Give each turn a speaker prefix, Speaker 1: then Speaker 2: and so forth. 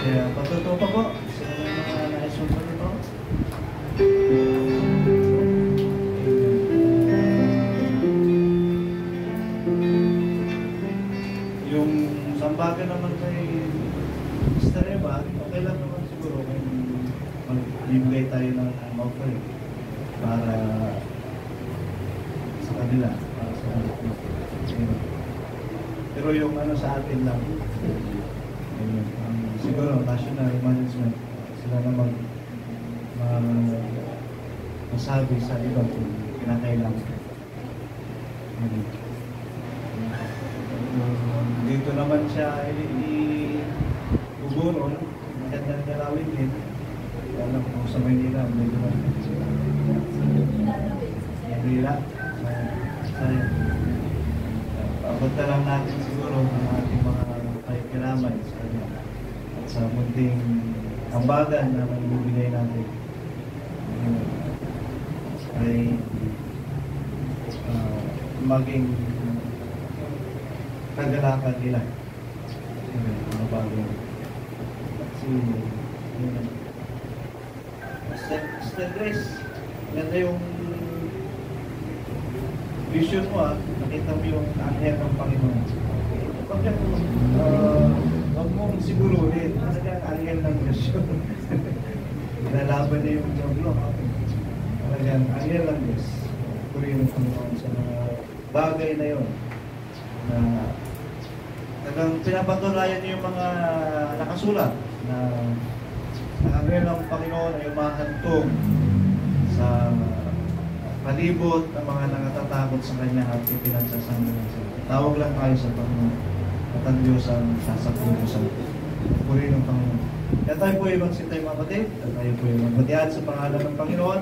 Speaker 1: Kaya patuto pa po. Sino may mga naisunod nito? Yung sambagan naman kay Mr. Eva, okay lang naman siguro kung magbibigay tayo ng offering para sa kanila, para sa pero yung ano sa atin lang, siguro national management sila na masabi sa iba kung kinakailangan. Dito naman siya i-uguron, magandang dalawin din. Alam ko sa Maynila, medyo Manila. Papunta lang natin siguro ang ating mga pakikiramay sa kanya at sa munting ambagan na maibibigay natin ay maging kagalakan nila. Mga bagay. Kasi Mr. Grace, ganda yung vision mo nakita mo yung anghel ng Panginoon. Bakit huwag mong siguruhin, talagang anghel ng Diyos yun. Nalaban niya yung joglo. Talagang anghel ng Diyos. Purihin ng Panginoon sa mga bagay na yun. Na talagang pinapatunayan niyo yung mga nakasulat na ang anghel ng Panginoon ay umahantong sa palibot ng mga nakatatakot sa Kanya at ipinagsasanggalan sa Kanya. Tawag lang tayo sa Panginoon at ang Diyos ang sasapunin sa purihin ng Panginoon. Kaya tayo po ay magsintay mga kapatid, at tayo po ay magbatian sa pangalan ng Panginoon.